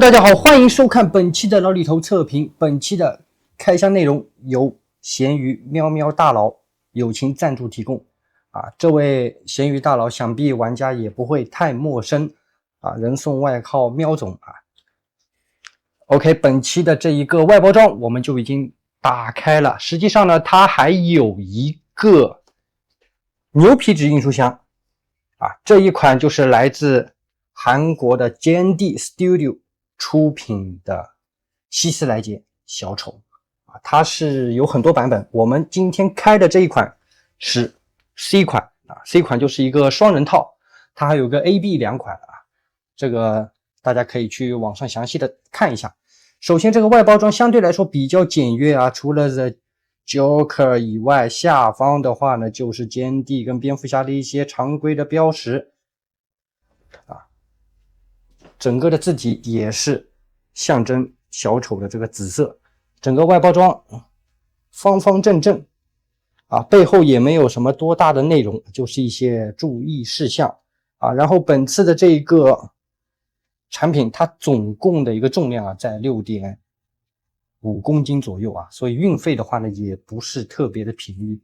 Hello， 大家好，欢迎收看本期的老李头测评。本期的开箱内容由闲鱼喵喵大佬友情赞助提供。这位闲鱼大佬想必玩家也不会太陌生人送外号喵总OK， 本期的这一个外包装我们就已经打开了。实际上呢，它还有一个牛皮纸运输箱这一款就是来自韩国的 JND Studio 出品的希斯莱杰小丑它是有很多版本。我们今天开的这一款是 C 款C 款就是一个双人套，它还有个 A、B 两款这个大家可以去网上详细的看一下。首先这个外包装相对来说比较简约除了 The Joker 以外，下方的话呢就是 JND 跟蝙蝠侠的一些常规的标识整个的字体也是象征小丑的这个紫色，整个外包装方方正正背后也没有什么多大的内容，就是一些注意事项然后本次的这个产品它总共的一个重量在 6.5 公斤左右所以运费的话呢也不是特别的便宜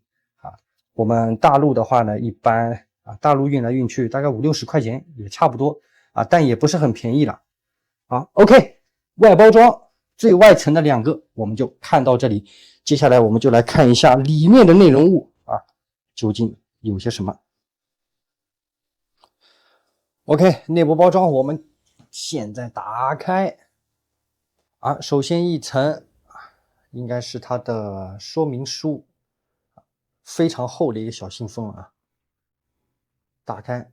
我们大陆的话呢一般大陆运来运去大概50-60块钱也差不多但也不是很便宜了OK， 外包装最外层的两个我们就看到这里，接下来我们就来看一下里面的内容物究竟有些什么。OK， 内部包装我们现在打开首先一层应该是它的说明书，非常厚的一个小信封打开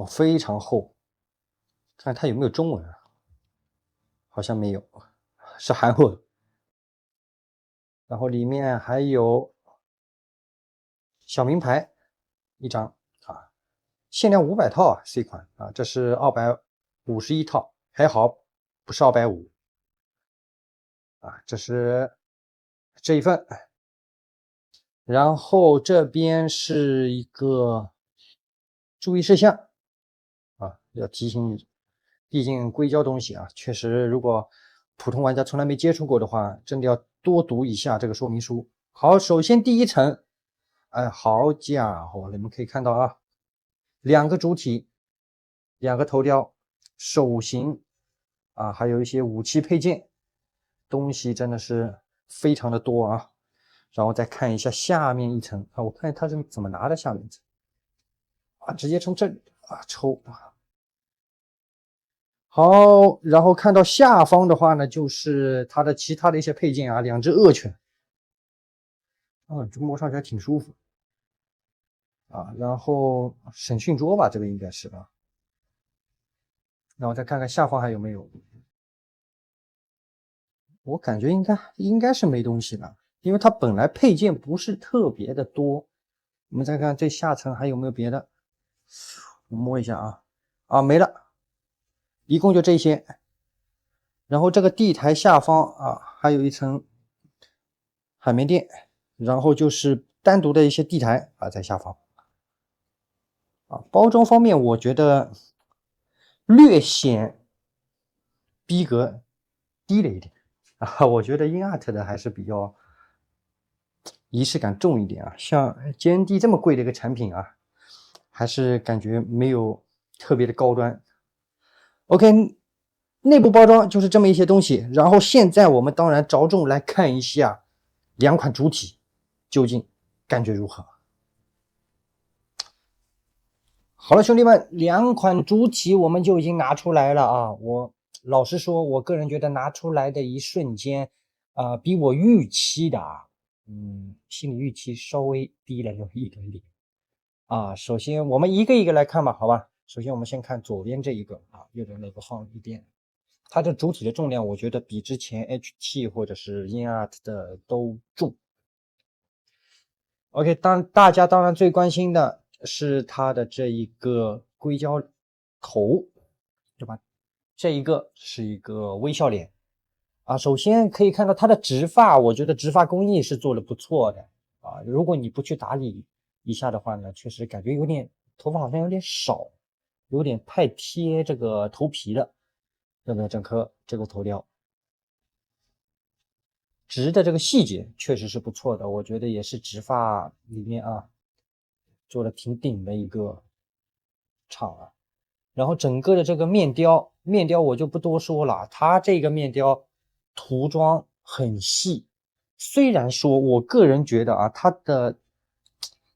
非常厚，看它有没有中文好像没有，是韩文。然后里面还有小名牌一张限量500套C 款这是251套，还好不是250这是这一份。然后这边是一个注意事项要提醒你，毕竟硅胶东西确实如果普通玩家从来没接触过的话，真的要多读一下这个说明书。好，首先第一层好家伙，你们可以看到两个主体，两个头雕，手型还有一些武器配件，东西真的是非常的多然后再看一下下面一层我看它是怎么拿的下面一层直接从这里抽好，然后看到下方的话呢，就是它的其他的一些配件两只恶犬这摸上去还挺舒服然后审讯桌吧，这个应该是然后再看看下方还有没有，我感觉应该是没东西了，因为它本来配件不是特别的多。我们再看最下层还有没有别的，我摸一下没了，一共就这些。然后这个地台下方还有一层海绵垫，然后就是单独的一些地台在下方包装方面我觉得略显逼格低了一点我觉得 InArt 的还是比较仪式感重一点像 JND 这么贵的一个产品还是感觉没有特别的高端。OK， 内部包装就是这么一些东西。然后现在我们当然着重来看一下两款主体究竟感觉如何。好了，兄弟们，两款主体我们就已经拿出来了我老实说，我个人觉得拿出来的一瞬间比我预期的心理预期稍微低了一点点首先我们一个一个来看吧，好吧。首先我们先看左边这一个右边那个放一边，它这主体的重量我觉得比之前 HT 或者是 InArt 的都重。OK， 大家当然最关心的是它的这一个硅胶头，对吧？这一个是一个微笑脸首先可以看到它的植发，我觉得植发工艺是做的不错的如果你不去打理一下的话呢，确实感觉有点头发好像有点少，有点太贴这个头皮了对不对？整颗这个头雕直的这个细节确实是不错的，我觉得也是直发里面啊做的挺顶的一个厂啊。然后整个的这个面雕，面雕我就不多说了，它这个面雕涂装很细，虽然说我个人觉得啊，它的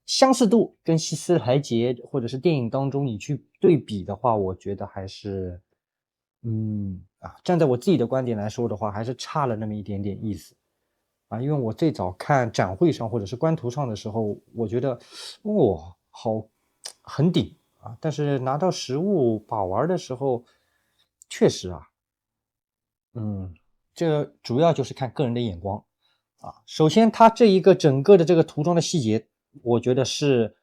相似度跟希斯莱杰或者是电影当中你去对比的话，我觉得还是，站在我自己的观点来说的话，还是差了那么一点点意思啊。因为我最早看展会上或者是官图上的时候，我觉得，哇，好，很顶啊。但是拿到实物把玩的时候，确实啊，这主要就是看个人的眼光啊。首先，它这一个整个的这个涂装的细节，我觉得是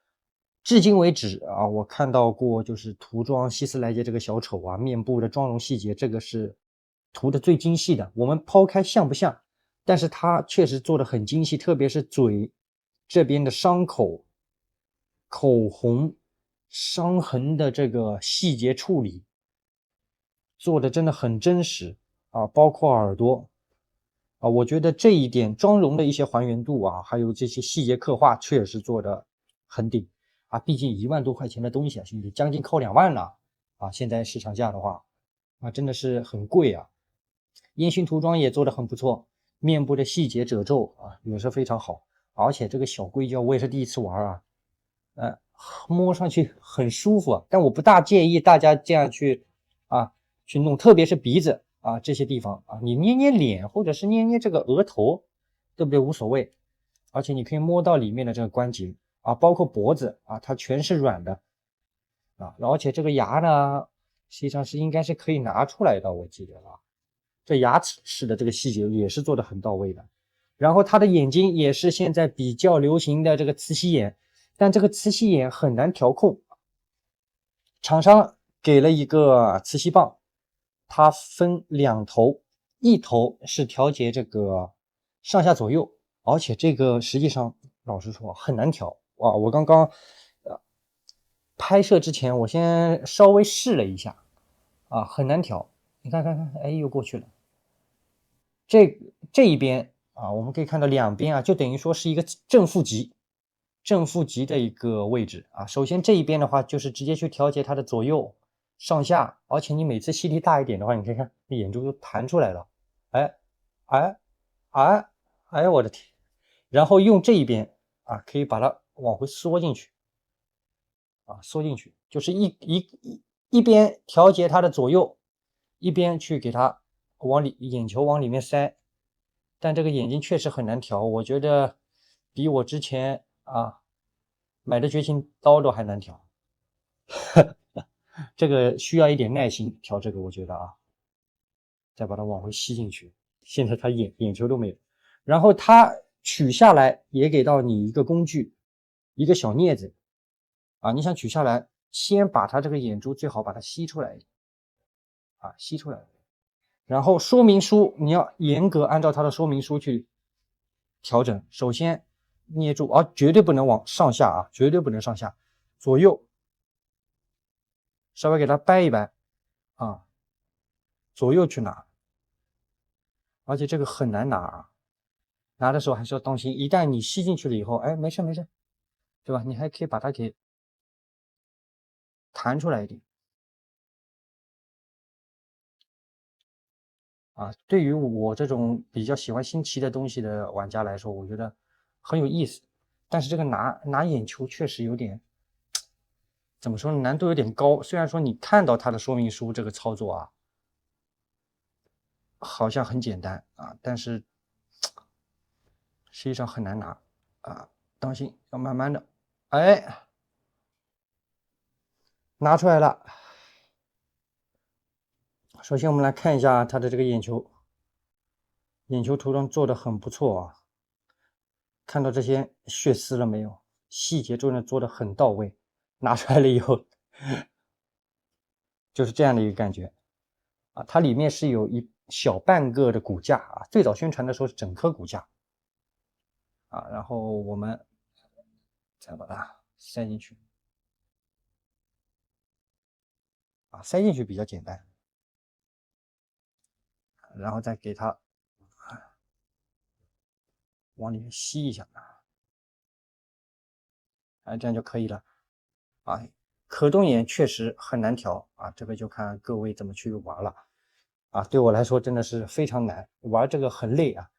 至今为止啊，我看到过就是涂装希斯莱杰这个小丑啊，面部的妆容细节，这个是涂的最精细的。我们抛开像不像，但是它确实做的很精细，特别是嘴这边的伤口、口红、伤痕的这个细节处理，做的真的很真实啊，包括耳朵。啊，我觉得这一点妆容的一些还原度啊，还有这些细节刻画，确实做的很顶啊。毕竟1万多块钱的东西啊，兄弟，将近靠2万了啊。现在市场价的话，啊，真的是很贵啊。烟熏涂装也做得很不错，面部的细节褶皱啊也是非常好，而且这个小硅胶我也是第一次玩啊，呃，摸上去很舒服啊，但我不大建议大家这样去弄，特别是鼻子啊这些地方啊，你捏捏脸或者是捏捏这个额头，对不对？无所谓，而且你可以摸到里面的这个关节啊，包括脖子啊，它全是软的啊，而且这个牙呢，实际上是应该是可以拿出来的，我记得啊。这牙齿式的这个细节也是做的很到位的。然后他的眼睛也是现在比较流行的这个磁吸眼，但这个磁吸眼很难调控。厂商给了一个磁吸棒，它分两头，一头是调节这个上下左右，而且这个实际上老实说很难调哇！我刚刚拍摄之前，我先稍微试了一下啊，很难调。你看看看，哎，又过去了。这一边啊，我们可以看到两边啊，就等于说是一个正负极的一个位置啊。首先这一边的话，就是直接去调节它的左右、上下，而且你每次吸力大一点的话，你看看眼珠就弹出来了，哎哎哎哎，我的天！然后用这一边啊，可以把它往回缩进去啊，缩进去，就是一边调节它的左右，一边去给它眼球往里面塞。但这个眼睛确实很难调，我觉得比我之前买的绝情刀都还难调。这个需要一点耐心调这个，我觉得啊，再把它往回吸进去。现在它眼球都没有，然后它取下来也给到你一个工具，一个小镊子啊，你想取下来，先把它这个眼珠最好把它吸出来啊，吸出来。然后说明书你要严格按照它的说明书去调整。首先捏住，绝对不能往上下啊，绝对不能上下，左右稍微给它掰一掰啊，左右去拿，而且这个很难拿啊，拿的时候还是要当心，一旦你吸进去了以后，哎，没事没事，对吧？你还可以把它给弹出来一点啊。对于我这种比较喜欢新奇的东西的玩家来说，我觉得很有意思。但是这个拿眼球确实有点，怎么说呢？难度有点高。虽然说你看到它的说明书这个操作啊，好像很简单啊，但是实际上很难拿啊，当心要慢慢的。哎，拿出来了。首先我们来看一下它的这个眼球，眼球涂装做的很不错啊。看到这些血丝了没有？细节做的很到位，拿出来了以后就是这样的一个感觉啊。它里面是有一小半个的骨架啊，最早宣传的时候是整颗骨架啊，然后我们再把它塞进去啊，塞进去比较简单然后再给它往里面吸一下，这样就可以了啊。可动眼确实很难调啊，这个就看各位怎么去玩了啊。对我来说真的是非常难，玩这个很累啊。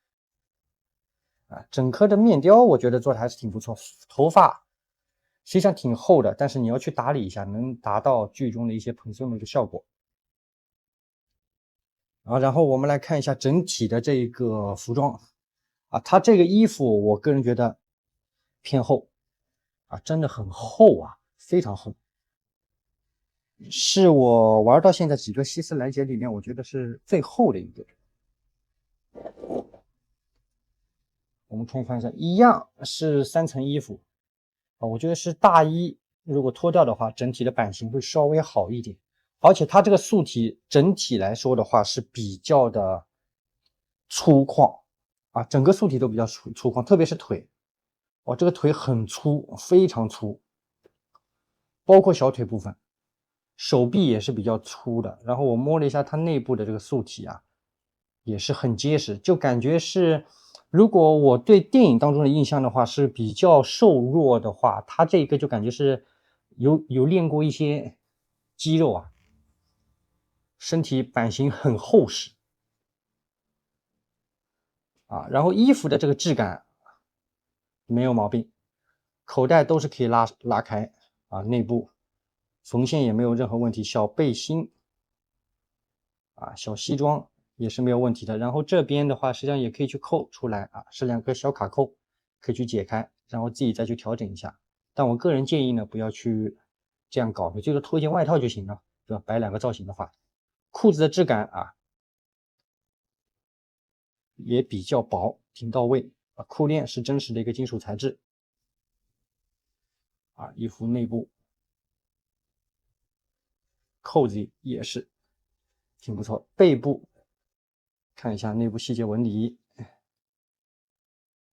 整颗的面雕我觉得做的还是挺不错，头发实际上挺厚的，但是你要去打理一下，能达到剧中的一些蓬松的一个效果。然后我们来看一下整体的这个服装啊，它这个衣服我个人觉得偏厚啊，真的很厚啊，非常厚，是我玩到现在几个希斯莱杰里面，我觉得是最厚的一个。我们看一下，一样是3层衣服啊，我觉得是大衣，如果脱掉的话，整体的版型会稍微好一点。而且它这个素体整体来说的话是比较的粗犷啊，整个素体都比较粗犷，特别是腿，这个腿很粗，非常粗，包括小腿部分，手臂也是比较粗的。然后我摸了一下它内部的这个素体啊，也是很结实，就感觉是，如果我对电影当中的印象的话是比较瘦弱的话，它这个就感觉是有练过一些肌肉啊，身体版型很厚实啊。然后衣服的这个质感没有毛病，口袋都是可以拉开啊，内部缝线也没有任何问题，小背心啊，小西装也是没有问题的。然后这边的话，实际上也可以去扣出来啊，是2个小卡扣，可以去解开，然后自己再去调整一下。但我个人建议呢，不要去这样搞，就是脱一件外套就行了，对吧？摆2个造型的话，裤子的质感啊也比较薄，挺到位啊。裤链是真实的一个金属材质啊，衣服内部扣子也是挺不错，背部看一下内部细节纹理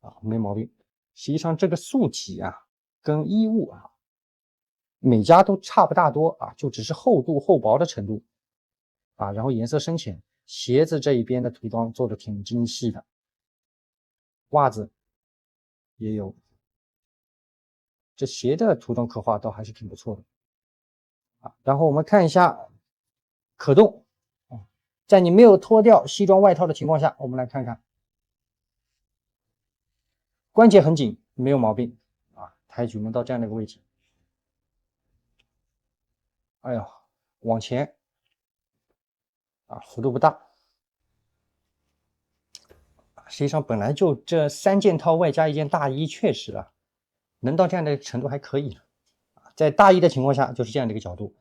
啊，没毛病。实际上这个素体啊，跟衣物啊，每家都差不大多啊，就只是厚度厚薄的程度啊，然后颜色深浅。鞋子这一边的涂装做的挺精细的，袜子也有，这鞋的涂装刻画倒还是挺不错的啊。然后我们看一下可动啊，在你没有脱掉西装外套的情况下，我们来看看关节很紧，没有毛病啊，抬举能到这样的一个位置。哎呦，往前啊，幅度不大。实际上本来就这3件套外加1件大衣，确实啊，能到这样的程度还可以了。在大衣的情况下，就是这样的一个角度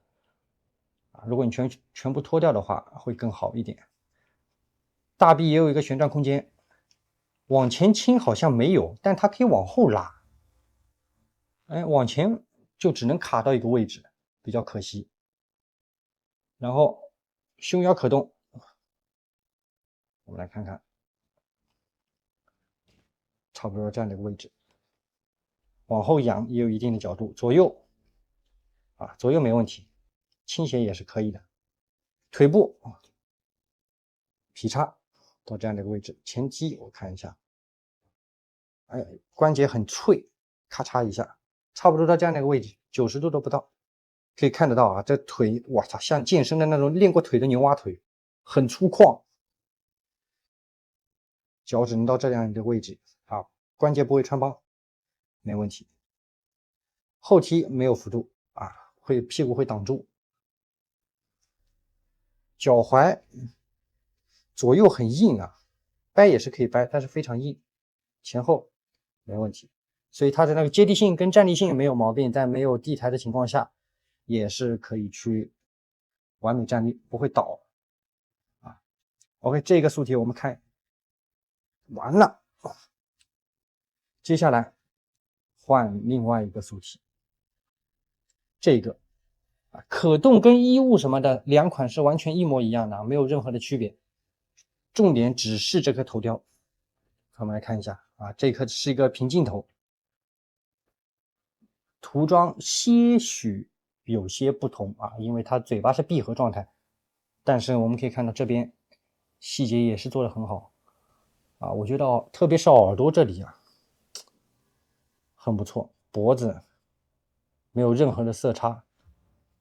啊。如果你全部脱掉的话，会更好一点。大臂也有一个旋转空间，往前倾好像没有，但它可以往后拉。往前就只能卡到一个位置，比较可惜。然后胸腰可动，我们来看看，差不多这样的一个位置，往后仰也有一定的角度，左右啊，左右没问题，倾斜也是可以的。腿部劈叉到这样的一个位置，前踢我看一下，关节很脆，咔嚓一下，差不多到这样的一个位置，90度都不到，可以看得到啊，这腿，我操，像健身的那种练过腿的牛蛙腿，很粗犷，脚只能到这样的位置啊，关节不会穿帮，没问题。后踢没有幅度啊，屁股会挡住。脚踝左右很硬啊，掰也是可以掰，但是非常硬，前后没问题。所以它的那个接地性跟站立性没有毛病，在没有地台的情况下，也是可以去完美站立，不会倒啊。OK， 这个素体我们看完了，接下来换另外一个素体，这个可动跟衣物什么的2款是完全一模一样的，没有任何的区别。重点只是这颗头雕，我们来看一下啊，这颗是一个平镜头，涂装些许有些不同啊，因为它嘴巴是闭合状态，但是我们可以看到这边细节也是做得很好啊，我觉得特别是耳朵这里啊，很不错，脖子没有任何的色差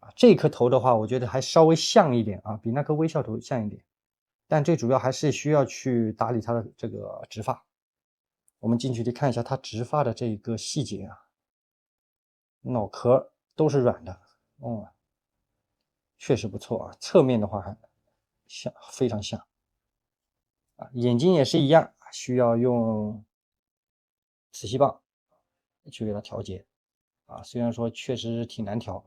啊。这颗头的话，我觉得还稍微像一点啊，比那颗微笑头像一点，但最主要还是需要去打理它的这个直发。我们近距离看一下它直发的这个细节啊，脑壳都是软的，确实不错啊。侧面的话还像，非常像啊。眼睛也是一样，需要用磁吸棒去给它调节啊。虽然说确实挺难调，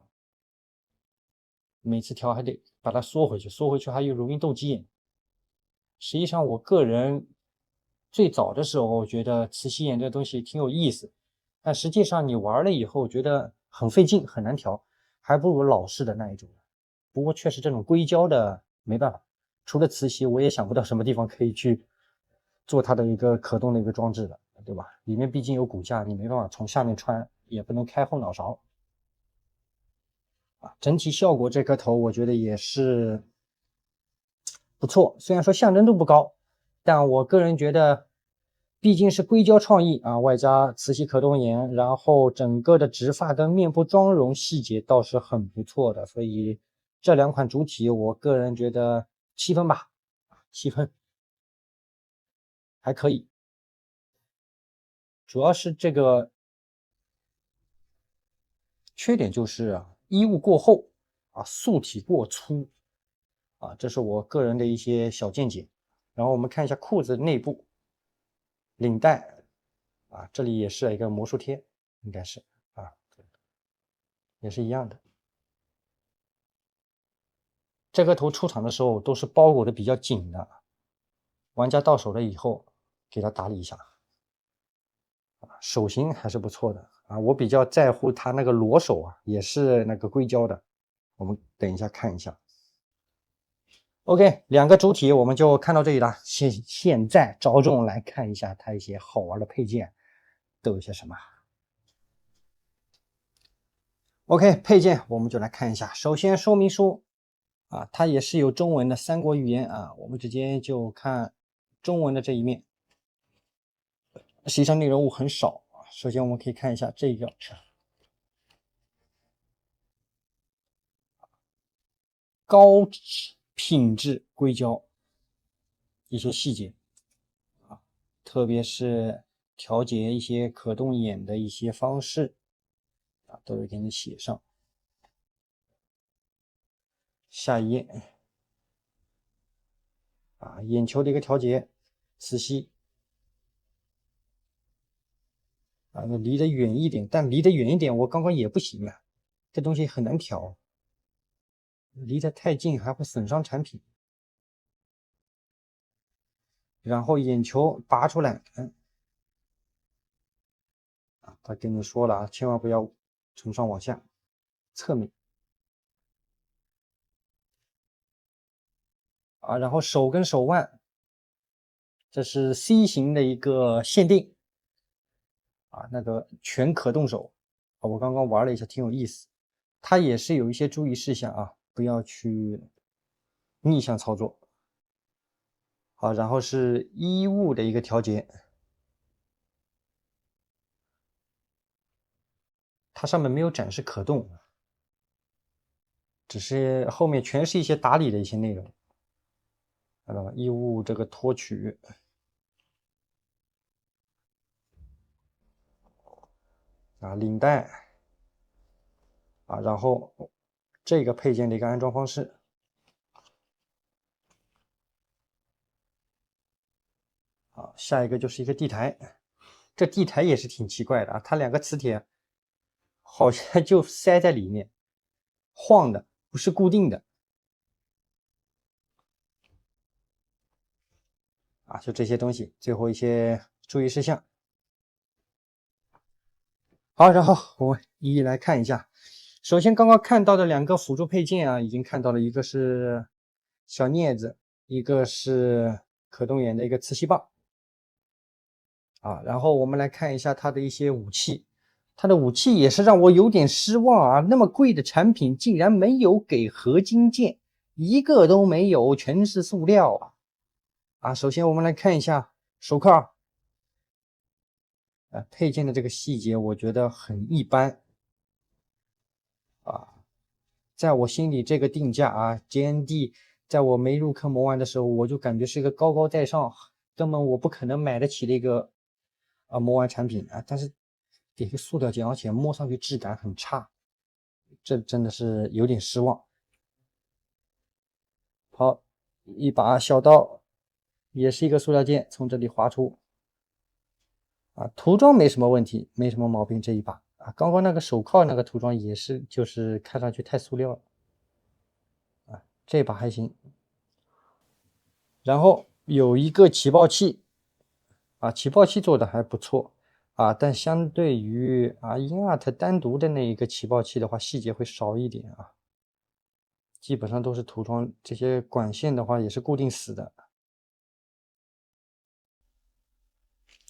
每次调还得把它缩回去，缩回去还有容易斗鸡眼。实际上，我个人最早的时候觉得磁吸眼这东西挺有意思，但实际上你玩了以后觉得很费劲，很难调，还不如老式的那一种。不过确实这种硅胶的没办法，除了磁吸，我也想不到什么地方可以去做它的一个可动的一个装置的，对吧？里面毕竟有骨架，你没办法从下面穿，也不能开后脑勺啊。整体效果这颗头我觉得也是不错，虽然说象征度不高，但我个人觉得，毕竟是硅胶创意啊，外加磁吸可动眼，然后整个的直发跟面部妆容细节倒是很不错的，所以这两款主体我个人觉得7分吧，7分还可以，主要是这个缺点就是衣物过厚啊，素体过粗啊，这是我个人的一些小见解。然后我们看一下裤子内部领带啊，这里也是一个魔术贴，应该是啊，也是一样的。这个头出厂的时候都是包裹的比较紧的，玩家到手了以后给它打理一下啊，手型还是不错的啊。我比较在乎它那个螺手啊，也是那个硅胶的，我们等一下看一下。OK，两个主体我们就看到这里了。现在着重来看一下它一些好玩的配件都有些什么。OK，配件我们就来看一下。首先说明书啊，它也是有中文的三国语言啊，我们直接就看中文的这一面。实际上内容物很少啊。首先我们可以看一下这个高品质硅胶一些细节啊，特别是调节一些可动眼的一些方式啊，都有给你写上。下一页啊，眼球的一个调节，磁吸啊，那离得远一点，但离得远一点，我刚刚也不行啊，这东西很难调，离得太近还会损伤产品。然后眼球拔出来，他跟你说了啊，千万不要从上往下，侧面啊，然后手跟手腕，这是 C 型的一个限定啊，那个全可动手啊，我刚刚玩了一下，挺有意思。它也是有一些注意事项啊，不要去逆向操作。好，然后是衣物的一个调节，它上面没有展示可动，只是后面全是一些打理的一些内容。看到吧？衣物这个脱取啊，领带啊，然后这个配件的一个安装方式。好，下一个就是一个地台，这地台也是挺奇怪的啊，它两个磁铁好像就塞在里面，晃的，不是固定的啊，就这些东西。最后一些注意事项。好，然后我们一一来看一下。首先，刚刚看到的两个辅助配件啊，已经看到了，一个是小镊子，一个是可动眼的一个磁吸棒啊。然后我们来看一下它的一些武器，它的武器也是让我有点失望啊，那么贵的产品竟然没有给合金件，一个都没有，全是塑料啊。啊。首先我们来看一下手铐，配件的这个细节我觉得很一般啊。在我心里这个定价啊 ，JND， 在我没入坑魔玩的时候，我就感觉是一个高高在上，根本我不可能买得起的一个魔玩产品啊。但是给个塑料件，而且摸上去质感很差，这真的是有点失望。好，一把小刀，也是一个塑料件，从这里划出啊，涂装没什么问题，没什么毛病。这一把啊，刚刚那个手铐那个涂装也是，就是看上去太塑料了。这把还行，然后有一个起爆器啊，起爆器做的还不错啊，但相对于InArt 单独的那一个起爆器的话，细节会少一点啊，基本上都是涂装，这些管线的话也是固定死的。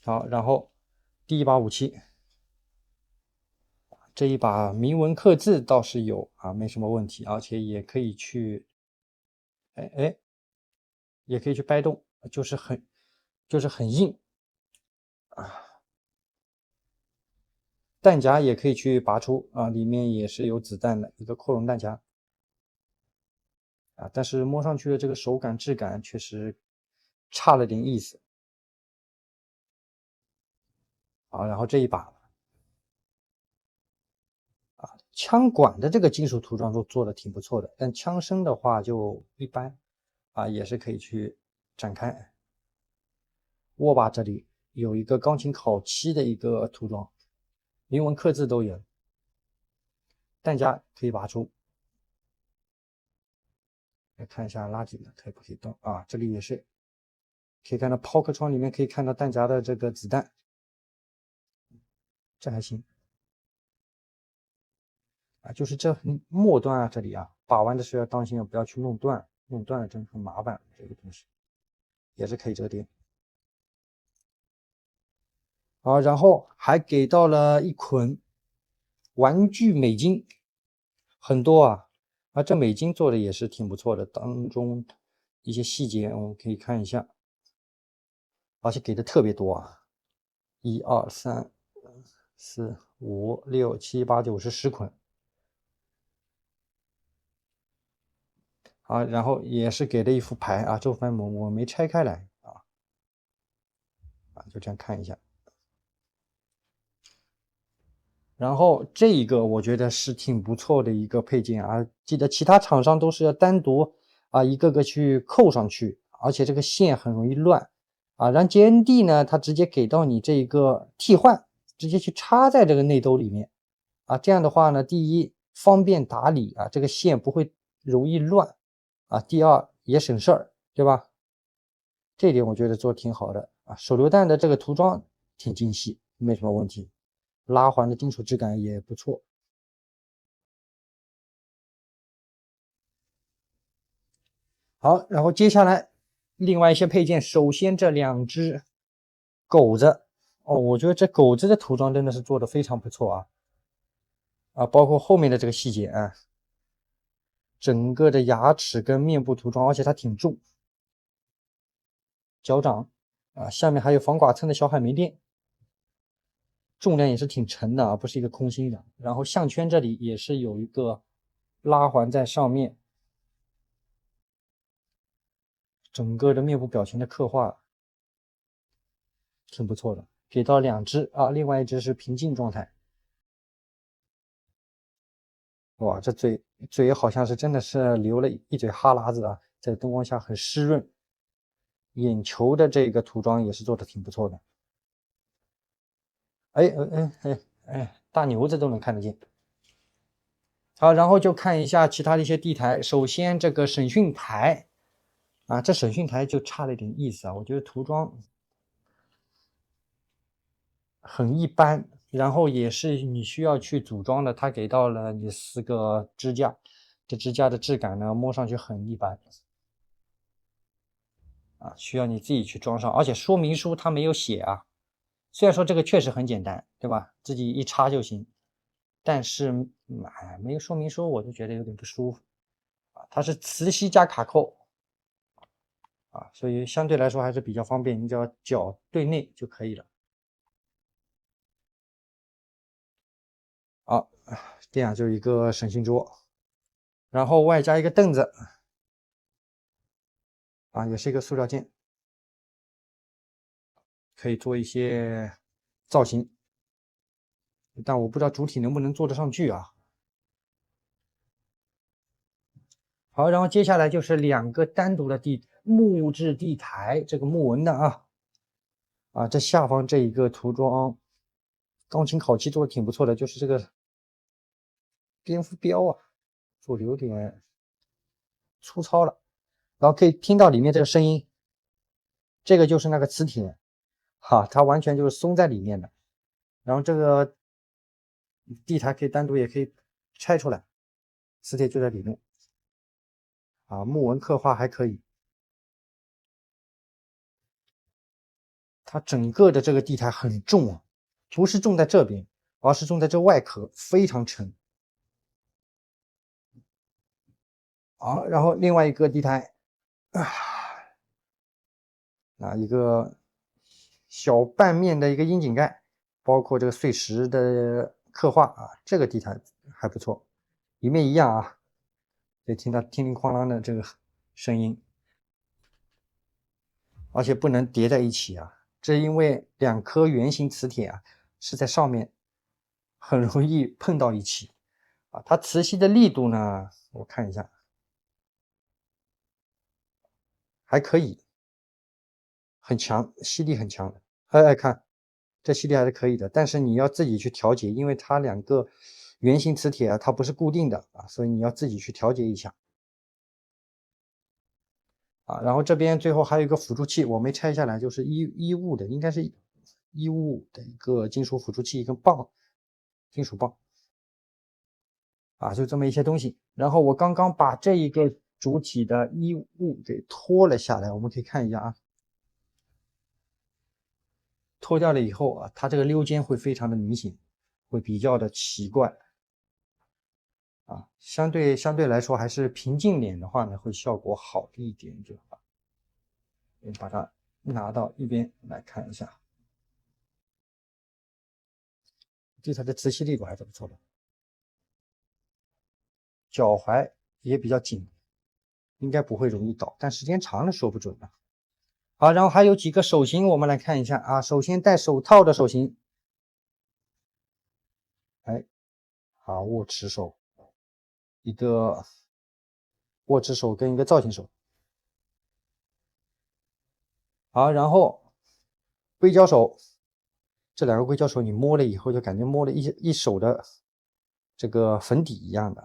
好，然后第一把武器，这一把铭文刻字倒是有啊，没什么问题，而且也可以去，也可以去掰动，就是很硬啊。弹夹也可以去拔出啊，里面也是有子弹的一个扩容弹夹啊，但是摸上去的这个手感质感确实差了点意思啊。然后这一把枪管的这个金属涂装都做的挺不错的，但枪身的话就一般啊，也是可以去展开。握把这里有一个钢琴烤漆的一个涂装，铭文刻字都有，弹夹可以拔出。来看一下拉紧的可以不可以动啊？这里也是可以看到抛壳窗里面可以看到弹夹的这个子弹，这还行啊。就是这末端啊，这里啊把玩的时候要当心，不要去弄断，弄断了真的很麻烦。这个东西也是可以折叠。好，然后还给到了一捆玩具美金，很多啊。这美金做的也是挺不错的，当中一些细节我们可以看一下，而且给的特别多啊，1、2、3、4、5、6、7、8、9、10捆啊。然后也是给了一副牌啊，这副牌我没拆开来就这样看一下。然后这一个我觉得是挺不错的一个配件啊，记得其他厂商都是要单独一个个去扣上去，而且这个线很容易乱啊。然后 JND 呢，它直接给到你这个替换，直接去插在这个内兜里面啊。这样的话呢，第一方便打理啊，这个线不会容易乱啊。第二也省事儿，对吧？这一点我觉得做的挺好的啊。手榴弹的这个涂装挺精细，没什么问题。拉环的金属质感也不错。好，然后接下来另外一些配件，首先这两只狗子哦，我觉得这狗子的涂装真的是做的非常不错包括后面的这个细节整个的牙齿跟面部涂装，而且它挺重，脚掌下面还有防剐蹭的小海绵垫，重量也是挺沉的不是一个空心的。然后项圈这里也是有一个拉环在上面，整个的面部表情的刻画挺不错的，给到两只另外一只是平静状态。哇，这嘴好像是真的是流了一嘴哈喇子在灯光下很湿润。眼球的这个涂装也是做的挺不错的。大牛子都能看得见。好，然后就看一下其他的一些地台。首先这个审讯台这审讯台就差了一点意思我觉得涂装很一般，然后也是你需要去组装的，它给到了你4个支架，这支架的质感呢摸上去很一般需要你自己去装上，而且说明书它没有写虽然说这个确实很简单，对吧？自己一插就行，但是没有说明书我就觉得有点不舒服它是磁吸加卡扣啊，所以相对来说还是比较方便，你只要脚对内就可以了。好，这样就一个省心桌，然后外加一个凳子，啊，也是一个塑料件，可以做一些造型，但我不知道主体能不能做得上去啊。好，然后接下来就是2个单独的木质地台，这个木纹的啊，这下方这一个涂装，钢琴烤漆做的挺不错的，就是这个蝙蝠标啊，做的有点粗糙了，然后可以听到里面这个声音，这个就是那个磁铁，它完全就是松在里面的。然后这个地台可以单独也可以拆出来，磁铁就在里面啊，木纹刻画还可以。它整个的这个地台很重啊，不是重在这边，而是重在这外壳，非常沉。好，然后另外一个地台一个小半面的一个窨井盖，包括这个碎石的刻画啊，这个地台还不错，里面一样啊，可以听到叮铃哐啷的这个声音，而且不能叠在一起啊，这因为2颗圆形磁铁啊是在上面，很容易碰到一起啊。它磁吸的力度呢，我看一下，还可以，很强，吸力很强。看这吸力还是可以的，但是你要自己去调节，因为它2个圆形磁铁啊，它不是固定的啊，所以你要自己去调节一下啊。然后这边最后还有一个辅助器，我没拆下来，就是衣物的，应该是衣物的一个金属辅助器，一根棒，金属棒啊，就这么一些东西。然后我刚刚把这一个主体的衣物给脱了下来，我们可以看一下啊。脱掉了以后啊，它这个溜肩会非常的明显，会比较的奇怪啊。相对来说，还是平镜脸的话呢，会效果好一点就好。我把它拿到一边来看一下，对它的磁吸力度还是不错的，脚踝也比较紧，应该不会容易倒，但时间长了说不准了。好，然后还有几个手型，我们来看一下啊。首先戴手套的手型，握持手，一个握持手跟一个造型手。好，然后硅胶手，这2个硅胶手你摸了以后就感觉摸了一手的这个粉底一样的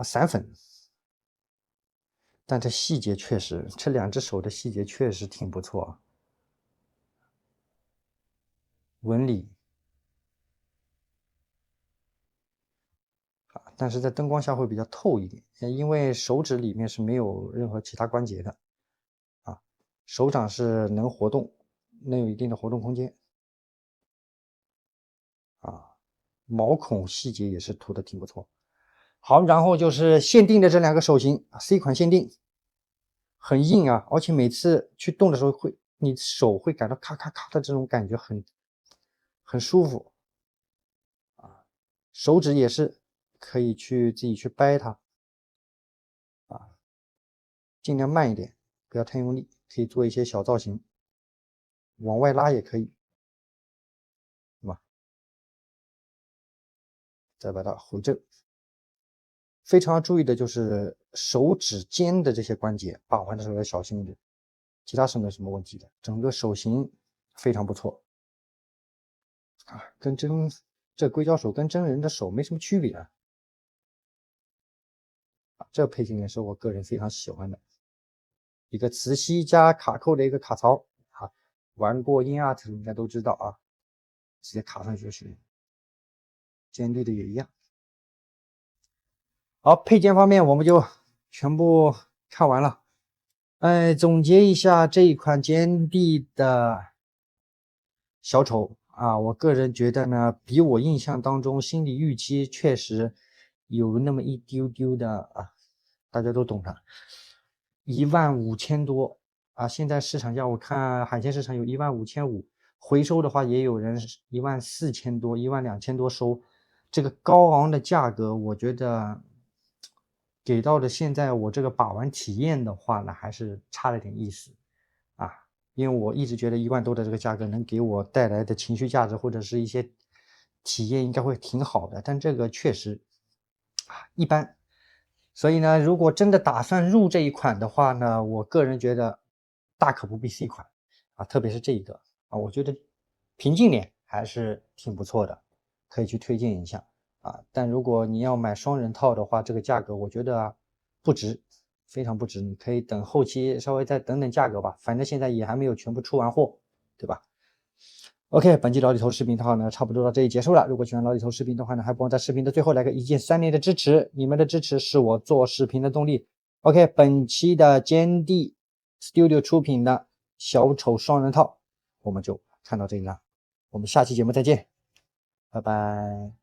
散粉。但这细节确实，这2只手的细节确实挺不错纹理但是在灯光下会比较透一点，因为手指里面是没有任何其他关节的手掌是能活动，能有一定的活动空间毛孔细节也是涂的挺不错。好，然后就是限定的这2个手型 C 款限定，很硬啊，而且每次去动的时候你手会感到咔咔咔的这种感觉很舒服手指也是可以自己去掰它尽量慢一点，不要太用力，可以做一些小造型，往外拉也可以，是吧？再把它回正。非常要注意的就是手指尖的这些关节，把玩的时候要小心一点，其他是没有什么问题的。整个手型非常不错跟这硅胶手跟真人的手没什么区别这配件也是我个人非常喜欢的，一个磁吸加卡扣的一个卡槽玩过 InArt 应该都知道直接卡上去就行，尖对的也一样。好，配件方面我们就全部看完了。总结一下这一款坚地的小丑我个人觉得呢，比我印象当中心理预期确实有那么一丢丢的大家都懂的， 15000多啊，现在市场价我看海鲜市场有15500，回收的话也有人14000多、12000多收，这个高昂的价格，我觉得给到的现在我这个把玩体验的话呢，还是差了点意思啊，因为我一直觉得1万多的这个价格能给我带来的情绪价值或者是一些体验应该会挺好的，但这个确实一般。所以呢，如果真的打算入这一款的话呢，我个人觉得大可不必 C 款啊，特别是这一个啊，我觉得平净脸还是挺不错的，可以去推荐一下啊。但如果你要买双人套的话，这个价格我觉得不值，非常不值。你可以等后期稍微再等等价格吧，反正现在也还没有全部出完货，对吧？OK，本期老李头视频的话呢，差不多到这里结束了。如果喜欢老李头视频的话呢，还不忘在视频的最后来个一键3连的支持，你们的支持是我做视频的动力。OK，本期的坚地 Studio 出品的小丑双人套，我们就看到这里了。我们下期节目再见，拜拜。